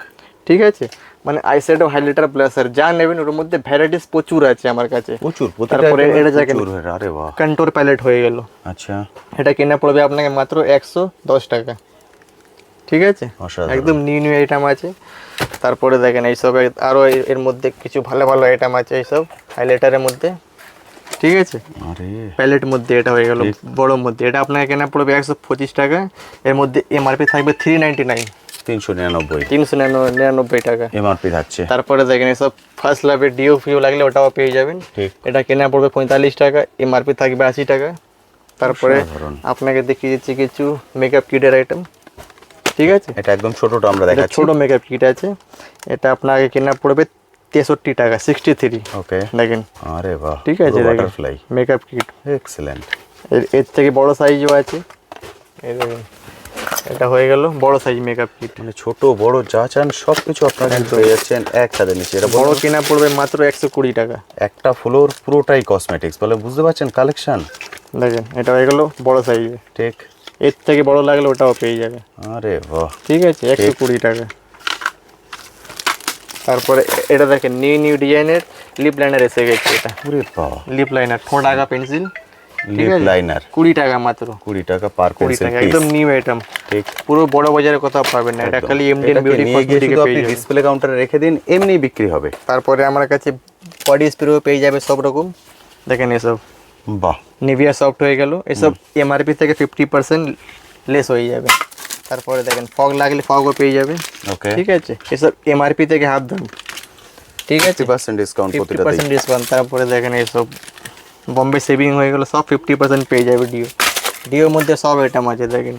ঠিক আছে। মানে আইশ্যাডো, হাইলাইটার, ব্লাশার যা নেবেন ওর মধ্যে ভ্যারাইটিস প্রচুর আছে আমার কাছে, প্রচুর। তারপরে এটা দেখেন আরে বাহ, কন্ট্যুর প্যালেট হয়ে গেল, আচ্ছা, এটা কেনা পড়বে আপনাকে মাত্র 110 টাকা, ঠিক আছে। অসাধারণ। একদম নিউ আইটেম আছে। তারপরে দেখেন এইসব আরও এর মধ্যে কিছু ভালো ভালো আইটেম আছে এইসব হাইলাইটারের মধ্যে, ঠিক আছে। আরে প্যালেট মধ্যে এটা হয়ে গেল বড় মধ্যে, এটা আপনাকে কেনা পড়বে 125 টাকা, এর মধ্যে এমআরপি থাকবে 399, 399 টাকা এমআরপি থাকছে। তারপরে দেখেন এসব ফার্স্ট লাভের ডিও ফিও লাগলে ওটাও পেয়ে যাবেন, ঠিক, এটা কেনা পড়বে 45 টাকা, এমআরপি থাকবে 80 টাকা। তারপরে অসাধারণ। আপনাকে দেখিয়ে দিচ্ছি কিছু মেকআপ কিটের আইটেম, ঠিক আছে। এটা একদম ছোটটা আমরা এটা দেখাচ্ছি, ছোট মেকআপ কিট আছে, এটা আপনাকে কেনা পড়বে 63 টাকা, 63, ওকে। দেখেন, আরে বাহ, ঠিক আছে। Butterfly, makeup kit excellent. এর থেকে বড় সাইজও আছে, এই দেখেন এটা হয়ে গেল বড় সাইজ মেকআপ কিট, মানে ছোট বড় যা চান সবকিছু আপনারা কিন্তু পেয়ে যাচ্ছেন এক ছাদের নিচে। এটা বড় কেনা পড়বে মাত্র 120 টাকা, একটা ফ্লোর পুরোটাই কসমেটিক্স, বলে বুঝতে পারছেন কালেকশন। দেখেন এটা হয়ে গেল বড় সাইজে, ঠিক, এর থেকে বড় লাগলে ওটাও পেয়ে যাবে, আরে বাহ, ঠিক আছে। 120 টাকা। তারপরে এটা দেখেন নিউ নিউ ডিজাইনের লিপ লাইনার এসে গেছে। এটা ওরে বাবা, লিপ লাইনার ঠোঁট আগা পেন্সিল, ঠিক লিপ আছে, লাইনার 20 টাকা মাত্র, 20 টাকা পার 20 পেন্সিল টাকা, পিস। একদম নিউ আইটেম। ঠিক, পুরো বড় বাজারে কোথাও পাবেন না, এটা একদম। খালি এমডিএন এটাকে বিউটি নিয়ে গিয়ে কসমেটিকে শুধু পেয়ে আপনি যাবেন। ডিসপ্লে কাউন্টারে রেখে দিন, এমনি বিক্রি হবে। তারপরে আমার কাছে বডি স্প্রেও পেয়ে যাবে সব রকম, দেখেন এসব বাহ, নিভিয়া সফট হয়ে গেল, এসব এমআরপি থেকে 50% লেস হয়ে যাবে। তারপরে দেখেন ফগ লাগলে ফগও পেয়ে যাবে, ওকে, ঠিক আছে, এসব এমআরপি থেকে হাফ দাম, ঠিক আছে, 50% ডিসকাউন্ট প্রতিটাতেই। 50% ডিসকাউন্ট। তারপরে দেখেন এইসব বম্বে সেভিং হয়ে গেল, সব 50% পেয়ে যাবে। ডিওর মধ্যে সব আইটেম আছে দেখেন,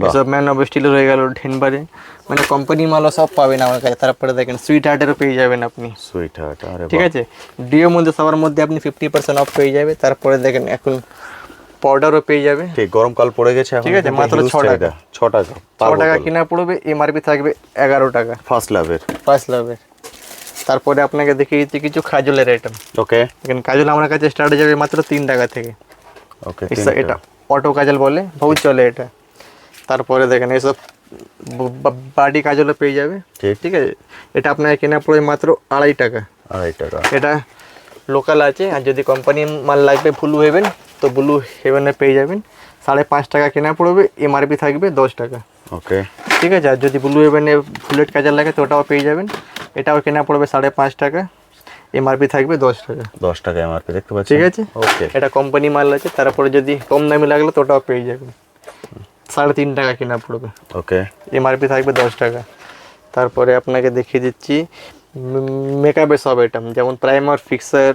বাহ, এসব ম্যান অফ স্টিলের হয়ে গেল, ঢেনবারে, মানে কোম্পানি মালও সব পাবেন আমার কাছে। তারপরে দেখেন সুইট হার্টেরও পেয়ে যাবেন আপনি, সুইট হার্ট, আরে ঠিক বাহ, আছে, ডিওর মধ্যে সবার মধ্যে আপনি 50% অফ পেয়ে যাবে। তারপরে দেখেন এখন পাউডারও পেয়ে যাবে, ঠিক, গরমকাল পড়ে গেছে এখন, ঠিক আছে, কিন্তু মাত্র huge 6 টাকা। চাহিদা, 6 টাকা 6 টাকা কিনা পড়বে, এমআরপি থাকবে 11 টাকা ফার্স্ট লাভের। ফার্স্ট লাভের। তারপরে আপনাকে দেখিয়ে দিচ্ছি কিছু কাজলের আইটেম। ওকে, দেখেন কাজল আমার কাছে স্টার্ট হয়ে যাবে মাত্র 3 টাকা থেকে। ওকে, এটা অটো কাজল বলে, বহুত চলে এটা। তারপরে দেখেন এসব বাডি কাজলও পেয়ে যাবে, ঠিক, ঠিক আছে, এটা আপনাকে কেনা পড়বে মাত্র 2.5 টাকা। 2.5 টাকা, এটা লোকাল আছে, আর যদি কোম্পানি মাল লাগবে ব্লু হেভেন, তো ব্লু হেভেনে পেয়ে যাবেন 5.5 টাকা কেনা পড়বে, এমআরপি থাকবে 10 টাকা, ওকে, ঠিক আছে। আর যদি ব্লু হেভেনে ফুলেট কাজল লাগে তো ওটাও পেয়ে যাবেন, এটাও কেনা পড়বে 5.5 টাকা, এমআরপি থাকবে 10 টাকা, 10 টাকা এমআরপি, দেখতে পাচ্ছেন, ঠিক আছে। ওকে, এটা কোম্পানি মাল আছে। তারপরে যদি কম দামি লাগলে তো ওটাও পেয়ে যাবেন, 3.5 টাকা কেনা পড়বে, ওকে, এমআরপি থাকবে 10 টাকা। তারপরে আপনাকে দেখিয়ে দিচ্ছি মেকআপের সব আইটেম, যেমন প্রাইমার, ফিক্সার,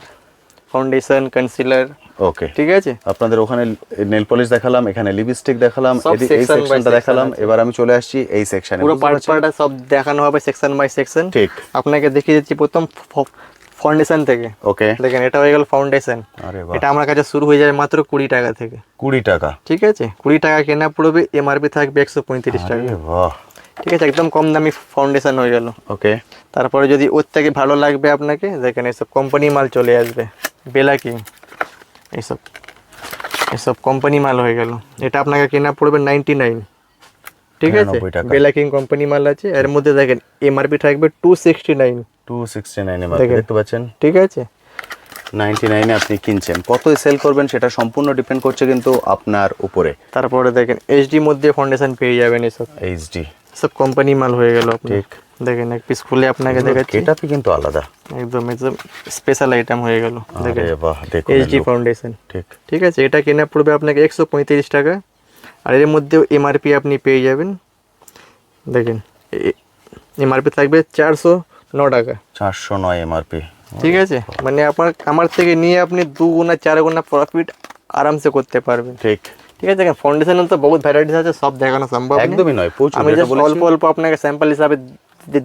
ফাউন্ডেশন, কনসিলার, ওকে। ঠিক আছে। আপনাদের ওখানে নেল পলিশ দেখালাম, এখানে লিপস্টিক দেখালাম, সব এই section by সেকশনটা section দেখালাম, আছে। এবার আমি চলে আসছি এই সেকশনে। পুরো পার্ট সব দেখানো হবে সেকশন বাই সেকশন। ঠিক, আপনাকে দেখিয়ে দিচ্ছি প্রথম ফাউন্ডেশন থেকে। ওকে, দেখেন এটা হয়ে গেল ফাউন্ডেশন, আরে বাহ, এটা আমার কাছে শুরু হয়ে যাবে মাত্র 20 টাকা থেকে, 20 টাকা, ঠিক আছে, 20 টাকা কেনা পড়বে, এমআরপি থাকবে 135 টাকা, আরে বাহ, ঠিক আছে, একদম কম দামি ফাউন্ডেশন হয়ে গেল। ওকে, তারপরে যদি ওর থেকে ভালো লাগবে আপনাকে, দেখেন এসব কোম্পানি মাল চলে আসবে, বেলা কিং, এইসব এসব কোম্পানি মাল হয়ে গেল, এটা আপনাকে কেনা পড়বে 99, ঠিক আছে, 99 টাকা। বেলা কিং কোম্পানি মাল আছে। এর মধ্যে দেখেন এমআরপি থাকবে 269, 269 এমআরপি, দেখেন। দেখতে পাচ্ছেন, ঠিক আছে। 99 এ আপনি কিনছেন, কত সেল করবেন সেটা সম্পূর্ণ ডিপেন্ড করছে কিন্তু আপনার উপরে। তারপরে দেখেন এইচডি মধ্যে ফাউন্ডেশন পেয়ে যাবেন, এসব এইচডি, সব কোম্পানি মাল হয়ে গেল আপনার। ঠিক, দেখেন এক পিস খুলে আপনাকে দেখাচ্ছি, এটাপি কিন্তু আলাদা, একদম স্পেশাল আইটেম হয়ে গেল। দেখেন আরে বাহ, দেখুন এইচডি look, ফাউন্ডেশন, ঠিক, ঠিক আছে, এটা কেনা পড়বে আপনাকে 135 টাকা, আর এর মধ্যেও এমআরপি আপনি পেয়ে যাবেন, দেখেন এমআরপি থাকবে 409 টাকা, 409 এমআরপি, ঠিক আছে, মানে আমার থেকে নিয়ে আপনি 2 গুণা 4 গুণা প্রফিট আরামসে করতে পারবেন, ঠিক, ঠিক আছে। দেখেন ফাউন্ডেশনের তো বহুত ভ্যারাইটিস আছে, সব দেখানো সম্ভব নেই। একদমই নয়, প্রচুর, আমি যেটা জাস্ট বলেছি অল্প অল্প আপনাকে স্যাম্পল হিসাবে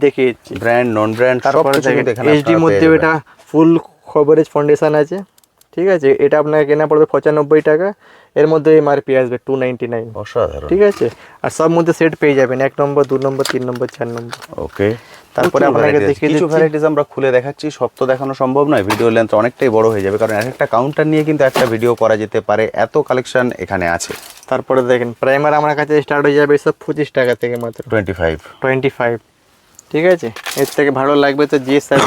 দেখিয়ে দিচ্ছি। ব্র্যান্ড নন ব্র্যান্ড সব তারপরে কিছু দেখেন কিন্তু এখানে এইচডি আপনারা মধ্যে পেয়ে এটা যাবেন। ফুল কভারেজ ফাউন্ডেশন আছে, ঠিক আছে, এটা আপনাকে কেনা পড়বে 95 টাকা, এর মধ্যে এমআরপি আসবে 299, অসাধারণ, ঠিক আছে। আর সব মধ্যে সেট পেয়ে যাবেন, 1 নম্বর, 2 নম্বর, 3 নম্বর, 4 নম্বর। ওকে। তারপরে আপনাকে দেখিয়ে কিছু দিচ্ছি ভ্যারাইটিস আমরা খুলে দেখাচ্ছি, সব তো দেখানো সম্ভব নয়, ভিডিও লেন্থ অনেকটাই বড় হয়ে যাবে, কারণ একটা কাউন্টার নিয়ে কিন্তু একটা ভিডিও করা যেতে পারে, এত কালেকশন এখানে আছে। তারপরে দেখেন প্রাইমার আমার কাছে স্টার্ট হয়ে যাবে সব 25 টাকা থেকে মাত্র, 25, ঠিক আছে। এর থেকে ভালো লাগবে তো GS7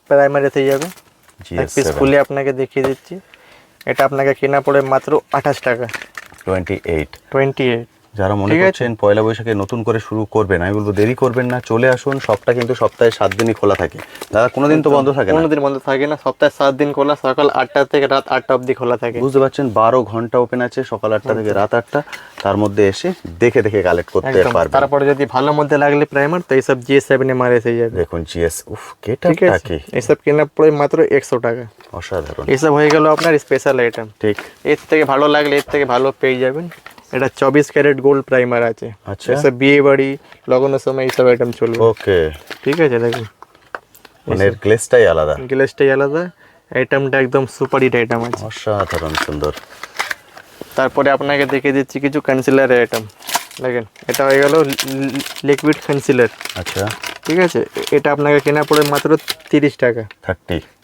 প্রাইমার এসে যাবে, এক পিস GS7 খুলে আপনাকে দেখিয়ে দিচ্ছি, এটা আপনাকে কেনা পড়ে মাত্র 28 টাকা, 28। যারা মনে ঠিক আছে। করছেন পয়লা বৈশাখে নতুন করে শুরু করবেন, আমি বলবো দেরি করবেন না, চলে আসুন, সবটা কিন্তু সপ্তাহে 7 দিনই খোলা থাকে। দাদা কোনোদিন তো বন্ধ থাকে না? কোনোদিন বন্ধ থাকে না, সপ্তাহে 7 দিন খোলা, সকাল 8টা থেকে রাত 8টা অবধি খোলা থাকে, বুঝতে পারছেন, 12 ঘন্টা ওপেন আছে, সকাল 8টা থেকে রাত 8টা, তার মধ্যে এসে দেখে দেখে কালেক্ট করতে একদম। পারবেন। তারপরে যদি ভালো মধ্যে লাগলে প্রাইমার, তো এইসব GS7 এমআর এসে যাবে, দেখুন GS, উফ ঠিক কেটাটা আছে। কি এইসব কেনা পড়ে মাত্র 100 টাকা, অসাধারণ, এইসব হয়ে গেল আপনার স্পেশাল আইটেম। ঠিক, এর থেকে ভালো লাগলে এর থেকে ভালো পেয়ে যাবেন, এটা 24 ক্যারেট গোল্ড প্রাইমার আছে, আচ্ছা, এসব বিয়ে বাড়ি লগনের সময় এইসব আইটেম চলবে, ওকে, ঠিক আছে। দেখুন মানে এর গ্লেসটাই আলাদা, গ্লেসটাই আলাদা, আইটেমটা একদম সুপার হিট আইটেম আছে। অসাধারণ সুন্দর। তারপরে আপনাকে দেখিয়ে দিচ্ছি কিছু কনসিলার আইটেম, দেখেন এটা হয়ে গেল লিকুইড কনসিলার, আচ্ছা, ঠিক আছে, এটা আপনাকে কেনা পড়ে মাত্র 30 টাকা,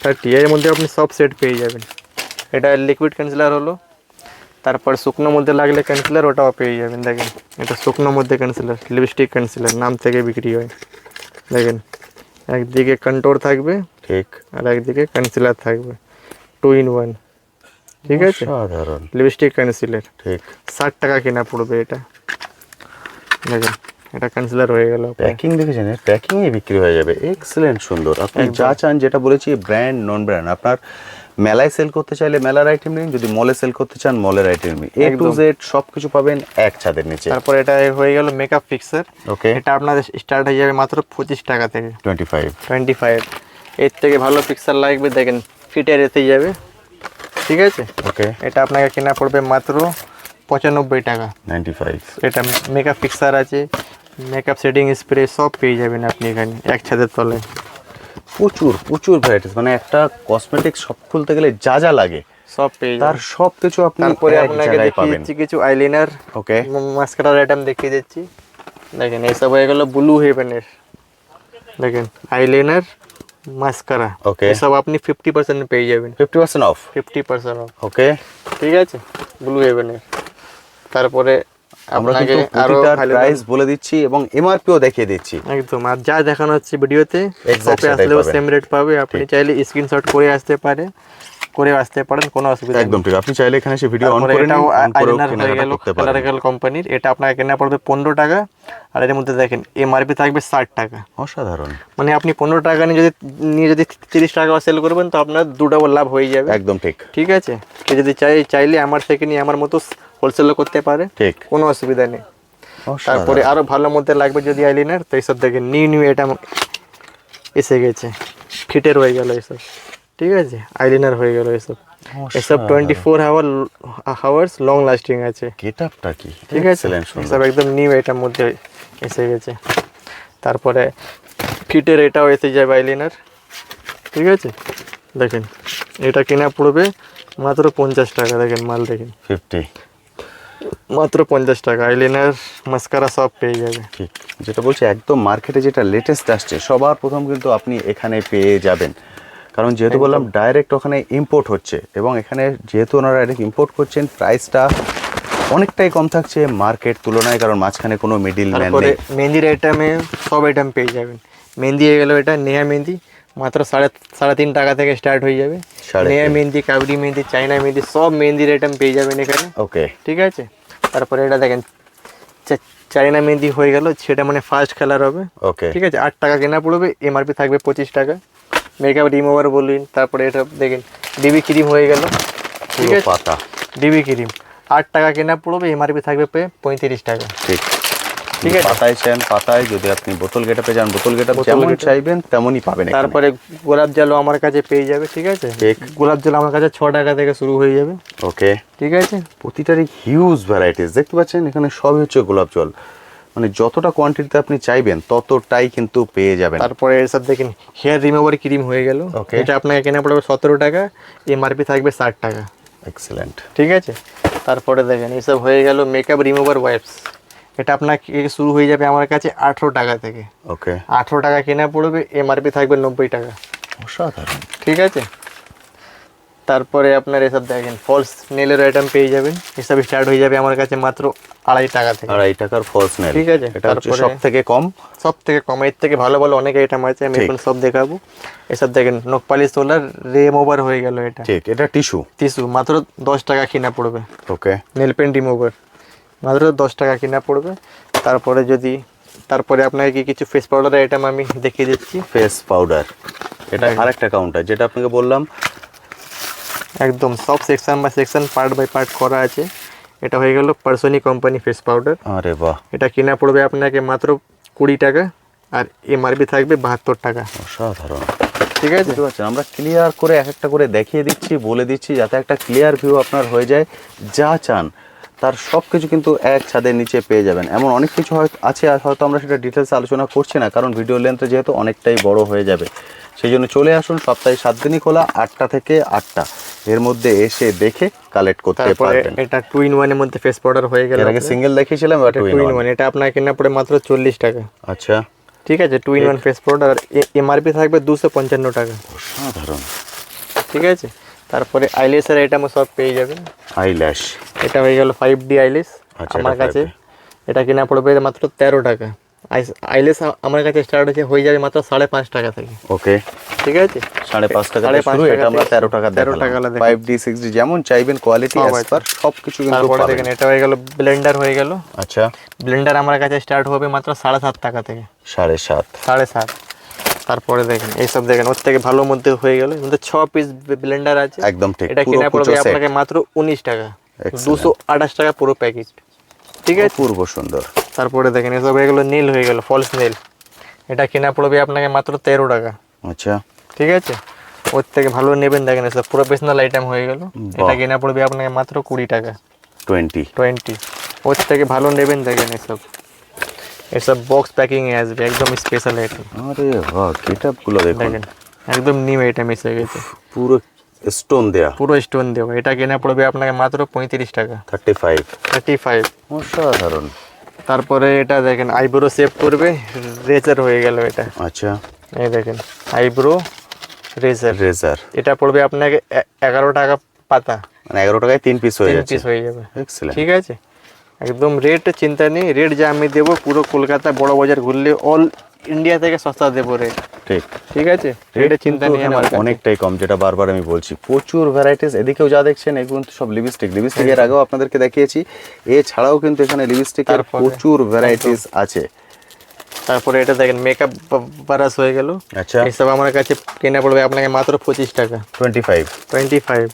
30, এর মধ্যে আপনি সব সেট পেয়ে যাবেন। এটা লিকুইড কনসিলার হলো, তারপর শুকনো মধ্যে লাগলে কনসিলার ওটাও পেয়ে যাবেন। দেখেন এটা শুকনো মধ্যে কনসিলার, লিপস্টিক কনসিলার নাম থেকে বিক্রি হয়, দেখেন একদিকে কন্ট্রোর থাকবে ঠিক, আর একদিকে কনসিলার থাকবে, 2 in 1। ঠিক আছে, সাধারণ, লিপস্টিক কনসিলার। ঠিক। 60 টাকা কেনা পড়বে এটা। দেখেন এটা কনসিলার হয়ে গেল। প্যাকিং দেখেছেন, প্যাকিংয়ে বিক্রি হয়ে যাবে। এক্সেলেন্ট, সুন্দর। আপনি একদম। যা চান, যেটা বলেছি ব্র্যান্ড নন ব্র্যান্ড, আপনার মেলায় সেল করতে চাইলে মেলার আইটেম নিন, যদি মলে সেল করতে চান মলের আইটেম নিন। A to Z সব কিছু পাবেন এক ছাদের নিচে। তারপর এটা হয়ে গেল মেকআপ ফিক্সার। ওকে, এটা আপনাদের স্টার্ট হয়ে যাবে মাত্র 25 টাকা থেকে, 25। এর থেকে ভালো পিক্সেল লাগবে দেখেন ফিটের এতে যাবে। ঠিক আছে, ওকে, এটা আপনাকে কেনা পড়বে মাত্র 95 টাকা। 95। এটা মেকআপ ফিক্সার আছে, মেকআপ সেটিং স্প্রে সব পেয়ে যাবেন আপনি এখানে এক ছাদের তলে। প্রচুর প্রচুর ভ্যারাইটিস, মানে একটা কসমেটিক শপ খুলতে গেলে যা যা লাগে সব পেয়ে তার যাবেন। সব কিছু আপনি তারপরে এক আপনাকে জায়গায় দেখিয়ে পাবেন। দিচ্ছি কিছু আইলাইনার, ওকে, মাস্কারার আইটেম দেখিয়ে দিচ্ছি। দেখেন এইসব হয়ে গেল ব্লু হেভেনের। দেখেন আইলাইনার, মাস্কারা, ওকে। এসব আপনি 50% পেয়ে যাবেন। 50% অফ। 50% অফ। ওকে, ঠিক আছে, ব্লু হেভেনের। তারপরে আমরা আপনাকে কিন্তু আরো প্রতিটার ভালো প্রাইস বলে দিচ্ছি এবং এমআরপিও দেখিয়ে দিচ্ছি। একদম, আর যা দেখানো হচ্ছে ভিডিওতে Exact শপে সেটাই আসলেও পাবেন। সেম রেট পাবে। আপনি চাইলে স্ক্রিনশট করে আসতে পারেন, কোনো অসুবিধা নেই। একদম ঠিক, আপনি চাইলে এখানে এসে ভিডিও অন তারপরে করে নিন, এটাও অন করেও আইলাইনার হয়ে কেনাকাটা গেল করতে পারেন। কালারিক্যাল কোম্পানির। এটা আপনাকে কেনা পড়বে 15 টাকা, আর এর মধ্যে দেখেন এমআরপি থাকবে 60 টাকা। অসাধারণ, মানে আপনি 15 টাকা নিয়ে যদি 30 টাকা সেল করবেন তো আপনার 2 ডাবল লাভ হয়ে যাবে। একদম ঠিক। ঠিক আছে, কেউ যদি চাইলে আমার থেকে নিয়ে আমার মতো হোলসেলও করতে পারে, ঠিক, কোনো অসুবিধা নেই। অসাধারণ। তারপরে আরো ভালো মধ্যে লাগবে যদি আইলাইনার, তো এইসব দেখেন নিউ এটা এসে গেছে, ফিটের হয়ে গেল এসব। ঠিক আছে, আইলাইনার হয়ে গেল এসব। এসব 24 আওয়ার্স লং লাস্টিং আছে। গেটআপটা কি, ঠিক আছে, এক্সেলেন্ট, সুন্দর। এসব একদম নিউ এটার মধ্যে এসে গেছে। তারপরে ফিটের এটাও এসে যাবে আইলাইনার। ঠিক আছে, দেখেন এটা কেনা পড়বে মাত্র 50 টাকা। দেখেন মাল দেখেন, 50। মাত্র 50 টাকা। আইলাইনার, মাস্কারা সব পেয়ে যাবে। ঠিক, যেটা বলছি একদম মার্কেটে যেটা লেটেস্ট আসছে সবার প্রথম কিন্তু আপনি এখানে পেয়ে যাবেন। কারণ যেহেতু বললাম ডাইরেক্ট ওখানে ইম্পোর্ট হচ্ছে, এবং এখানে যেহেতু ওনারা ডাইরেক্ট ইম্পোর্ট করছেন, প্রাইসটা অনেকটাই কম থাকছে মার্কেট তুলনায়, কারণ মাঝখানে কোনো মিডিল ম্যান তারপরে নেই। মেহেন্দির আইটেমে সব আইটেম পেয়ে যাবেন। মেহেন্দি হয়ে গেলো এটা নেহা মেহেন্দি, মাত্র 3.5 টাকা থেকে স্টার্ট হয়ে যাবে। 3.5 নেহা মেহেন্দি, কাবরি মেহেন্দি, চাইনা মেহেন্দি সব মেহেন্দির আইটেম পেয়ে যাবেন এখানে। ওকে, ঠিক আছে, তারপরে এটা দেখেন চাইনা মেহেন্দি হয়ে গেল, সেটা মানে ফার্স্ট কালার হবে। ওকে, ঠিক আছে, 8 টাকা কেনা পড়বে, এমআরপি থাকবে 25 টাকা। মেকআপ রিমুভার বলুন। তারপরে এটা দেখেন ডিবি ক্রিম হয়ে গেল। ঠিক পুরো আছে, পাতা। ডিবি ক্রিম 8 টাকা কেনা পড়বে, এমআরপি থাকবে 35 টাকা। ঠিক, ঠিক আছে। পাতায় চান পাতায়, যদি আপনি বোতল গেটাপে যান বোতল গেটাপ, যেমন গেটাপে। চাইবেন তেমনই পাবেন এখানে। তারপরে গোলাপ জলও আমার কাছে পেয়ে যাবে। ঠিক আছে, ঠিক। গোলাপ জল আমার কাছে 6 টাকা থেকে শুরু হয়ে যাবে। ওকে, ঠিক আছে, প্রতিটারই হিউজ ভ্যারাইটিস দেখতে পাচ্ছেন এখানে, সবই হচ্ছে গোলাপ জল, মানে যতটা কোয়ান্টিটিতে আপনি চাইবেন ততটাই কিন্তু পেয়ে যাবেন। তারপরে এসব দেখেন হেয়ার রিমুভার ক্রিম হয়ে গেল। Okay. এটা আপনাকে কেনা পড়বে 17 টাকা, এমআরপি থাকবে 60 টাকা। এক্সেলেন্ট। ঠিক আছে, তারপরে দেখেন এসব হয়ে গেল মেকআপ রিমুভার ওয়াইপস। এটা আপনাকে শুরু হয়ে যাবে আমার কাছে 18 টাকা থেকে। ওকে, 18 টাকা কেনা পড়বে, এমআরপি থাকবে 90 টাকা। অসাধারণ। ঠিক আছে, তারপরে আপনার এসব দেখেন ফলস নেলের আইটেম পেয়ে যাবেন। এসব স্টার্ট হয়ে যাবে আমার কাছে মাত্র 2.5 টাকা থেকে। 2.5 টাকার ফলস নেল। ঠিক আছে, এটা হচ্ছে তারপরে সব থেকে কম। সব থেকে কম, এর থেকে ভালো ভালো অনেক আইটেম আছে, আমি ঠিক। এখন সব দেখাবো। এসব দেখেন নকপালিশ সোলার রিমুভার হয়ে গেল। এটা ঠিক, এটা টিস্যু। টিস্যু মাত্র 10 টাকা কিনা পড়বে। ওকে, নেল পেন্ট রিমুভার মাত্র 10 টাকা কিনা পড়বে। তারপরে আপনাকে কিছু ফেস পাউডারের আইটেম আমি দেখিয়ে দিচ্ছি। ফেস পাউডার, এটা আরেকটা কাউন্টার যেটা আপনাকে বললাম। একদম সব section by section, part by part করা আছে। এটা হয়ে গেল পার্সোনি কোম্পানি ফেস পাউডার। আরে বাহ, এটা কিনা পড়বে আপনাকে মাত্র 20 টাকা, আর এমআরপি থাকবে 72 টাকা। অসাধারণ। ঠিক আছে, বুঝতে পারছেন, আমরা ক্লিয়ার করে এক একটা করে দেখিয়ে দিচ্ছি, বলে দিচ্ছি, যাতে একটা ক্লিয়ার ভিউ আপনার হয়ে যায়। যা চান তার সব কিছু কিন্তু এক ছাদের নিচে পেয়ে যাবেন। এমন অনেক কিছু আছে, আর হয়তো আমরা সেটা ডিটেলসে আলোচনা করছি না, কারণ ভিডিও লেন্থটা যেহেতু অনেকটাই বড় হয়ে যাবে। সেই জন্য চলে আসুন, সপ্তাহে 7 দিনই খোলা, 8টা থেকে 8টা, এর মধ্যে এসে দেখে কালেক্ট করতে তারপরে পারবেন। এটা 2 in 1 এর মধ্যে ফেস পাউডার হয়ে গেল। এর আগে সিঙ্গেল দেখিয়েছিলাম, এবার 2 2 in in 1। 1, এটা আপনার কেনা পড়ে মাত্র 40 টাকা। আচ্ছা, ঠিক আছে, 2 in 1 ফেস পাউডার, আর এমআরপি থাকবে 255 টাকা। অসাধারণ। ঠিক আছে, তারপরে আইল্যাশের আইটেমও সব পেয়ে যাবেন। আইল্যাশ, এটা হয়ে গেল 5D আইল্যাশ আচ্ছা, আমার এটা কাছে। 5D এটা কেনা পড়বে মাত্র 13 টাকা, আইলেস আমার কাছে স্টার্ট হয়ে যাবে মাত্র 5.5 টাকা থেকে। ওকে, ঠিক আছে, 5.5 টাকা 5.5 শুরু, এটা আমরা 13 টাকা 13 টাকা দেখালাম। দেখালাম। 5D 6D যেমন চাইবেন কোয়ালিটি সব অ্যাজ আছে। পার সবকিছু কিন্তু তারপরে পাবেন। দেখেন এটা হয়ে গেল, ব্লেন্ডার হয়ে গেল। আচ্ছা, ব্লেন্ডার আমার কাছে স্টার্ট হবে মাত্র 7.5 টাকা থেকে। 7.5। 7.5। তারপরে দেখেন এইসব দেখেন ওর থেকে ভালো মধ্যে হয়ে গেল, মধ্যে 6 পিস ব্লেন্ডার আছে। একদম ঠিক, এটা পুরো কিনা পড়বে কুচো set। আপনাকে মাত্র 19 টাকা, Excellent। 228 টাকা পুরো প্যাকেট। ঠিক আছে, পূর্ব সুন্দর। তারপরে দেখেন এসব হয়ে গেল, নীল হয়ে গেল, ফলস নীল। এটা কিনা পড়বে আপনাকে মাত্র 13 টাকা। আচ্ছা, ঠিক আছে, ওর থেকে ভালো নেবেন দেখেন এসব প্রফেশনাল আইটেম হয়ে গেল। এটা কিনা পড়বে আপনাকে মাত্র 20 টাকা। 20। ওর থেকে ভালো নেবেন দেখেন এসব, এসব বক্স প্যাকিং এ আসবে, একদম স্পেশাল আইটেম। আরে বাহ, গেটআপগুলো দেখুন, দেখেন একদম নিউ আইটেম এসে গেছে, পুরো স্টোন দেয়া। পুরো স্টোন দেওয়া। এটা কিনা পড়বে আপনাকে মাত্র 35 টাকা। 35। 35। অসাধারণ। তারপরে এটা দেখেন আইব্রো শেভ করবে, রেজার হয়ে গেল এটা। আচ্ছা, এই দেখেন আইব্রো রেজার, রেজার এটা পড়বে আপনাকে 11 টাকা পাতা। মানে 11 টাকায় 3 পিস হয়ে 3 যাচ্ছে। পিস হয়ে যাবে। এক্সেলেন্ট। ঠিক আছে, একদম রেট চিন্তা নেই, রেট যা আমি দেবো পুরো কলকাতা বড় বাজার ঘুরলে অল ইন্ডিয়া থেকে সস্তা দেবো রেট। ঠিক, ঠিক আছে, রেটের চিন্তা নেই আমার কাছে। অনেকটাই কম, যেটা বারবার আমি বলছি। প্রচুর ভ্যারাইটিস। এদিকেও যা দেখছেন এগুলো কিন্তু সব লিপস্টিক এর আগেও আপনাদেরকে দেখিয়েছি। এছাড়াও কিন্তু এখানে লিপস্টিকের তারপরে প্রচুর ভ্যারাইটিস আছে। তারপরে এটা দেখেন মেকআপ ব্রাশ হয়ে গেল। আচ্ছা, এইসব আমার কাছে কেনা পড়বে আপনাকে মাত্র 25 টাকা। 25।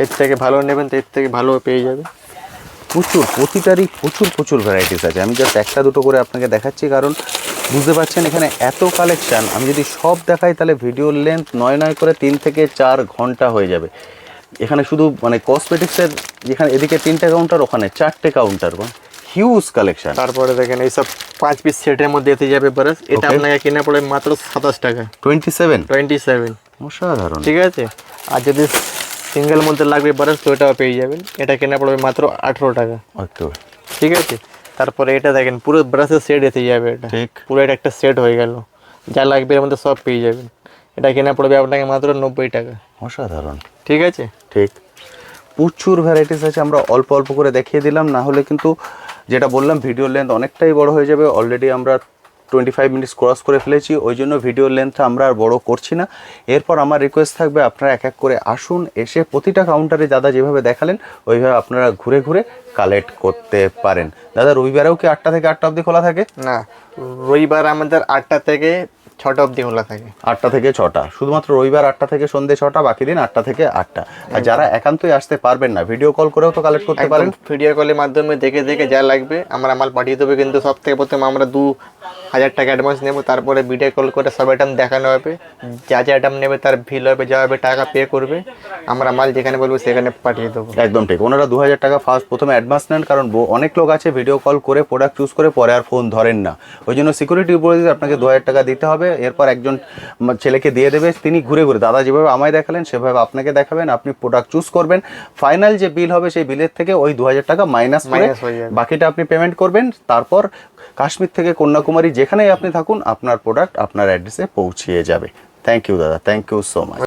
এর থেকে ভালো নেবেন তো এর থেকে ভালো পেয়ে যাবে। প্রতিটারই প্রচুর ভ্যারাইটিস আছে। আমি জাস্ট একটা দুটো করে আপনাকে দেখাচ্ছি, কারণ বুঝতে পারছেন এখানে এত কালেকশন। আমি যদি সব দেখাই তাহলে ভিডিওর লেন্থ নয় করে 3 থেকে 4 ঘন্টা হয়ে যাবে। এখানে শুধু মানে কসমেটিক্সের, যেখানে এদিকে 3টে কাউন্টার, ওখানে 4টে কাউন্টার, হিউজ কালেকশন। তারপরে দেখেন এইসব 5 পিস সেটের মধ্যে এতে যাবে ব্রাশ, এটা আপনাকে কেনা পড়বে মাত্র 27 টাকা। 27। অসাধারণ। ঠিক আছে, আর যদি সিঙ্গেল মধ্যে লাগবে ব্রাশ তো এটাও পেয়ে যাবেন, এটা কেনা পড়বে মাত্র 18 টাকা। ঠিক আছে, তারপরে এটা দেখেন পুরো ব্রাশের সেট এতে যাবে, এটা ঠিক, পুরো এটা একটা সেট হয়ে গেল, যা লাগবে এর মধ্যে সব পেয়ে যাবেন। এটা কেনা পড়বে আপনাকে মাত্র 90 টাকা। অসাধারণ। ঠিক আছে, ঠিক, প্রচুর ভ্যারাইটিস আছে। আমরা অল্প অল্প করে দেখিয়ে দিলাম, না হলে কিন্তু যেটা বললাম ভিডিওর লেন্থ অনেকটাই বড় হয়ে যাবে। অলরেডি আমরা 25 মিনিটস ক্রস করে ফেলেছি, ওই জন্য ভিডিওর লেন্থটা আমরা আর বড় করছি না। এরপর আমার রিকোয়েস্ট থাকবে আপনারা এক এক করে আসুন, এসে প্রতিটা কাউন্টারে দাদা যেভাবে দেখালেন ওইভাবে আপনারা ঘুরে ঘুরে কালেক্ট করতে পারেন। দাদা রবিবারেও কি 8টা থেকে 8টা অবধি খোলা থাকে? না, রবিবার আমাদের 8টা থেকে 6টা অবধি খোলা থাকে। 8টা থেকে 6টা, শুধুমাত্র রবিবার 8টা থেকে সন্ধ্যে 6টা, বাকি দিন 8টা থেকে 8টা। আর যারা একান্তই আসতে পারবেন না, ভিডিও কল করেও তো কালেক্ট করতে পারেন। ভিডিও কলের মাধ্যমে দেখে দেখে যা লাগবে আমরা মাল পাঠিয়ে দেবো, কিন্তু সব থেকে প্রথমে আমরা 2000 টাকা অ্যাডভান্স নেবো, তারপরে ভিডিও কল করে সব আইটেম দেখানো হবে, যা যা আইটেম নেবে তার বিল হবে, যা হবে টাকা পে করবে, আমরা মাল যেখানে বলবো সেখানে পাঠিয়ে দেবো। একদম ঠিক, ওনারা 2000 টাকা ফার্স্ট প্রথমে অ্যাডভান্স নেন, কারণ অনেক লোক আছে ভিডিও কল করে প্রোডাক্ট চুজ করে পরে আর ফোন ধরেন না। ওই জন্য সিকিউরিটি উপরে আপনাকে 2000 টাকা দিতে হবে। এরপর একজন ছেলেকে দিয়ে দেবে, তিনি ঘুরে ঘুরে দাদা যেভাবে আমায় দেখালেন সেভাবে আপনাকে দেখাবেন, আপনি প্রোডাক্ট চুজ করবেন। ফাইনাল যে বিল হবে সেই বিলের থেকে ওই 2000 টাকা মাইনাস করে হয়ে যাবে। বাকিটা আপনি পেমেন্ট করবেন। তারপর কাশ্মীর থেকে কন্যাকুমারী যেখানেই আপনি থাকুন আপনার প্রোডাক্ট আপনার অ্যাড্রেসে পৌঁছিয়ে যাবে। থ্যাংক ইউ দাদা, থ্যাংক ইউ সো মাচ।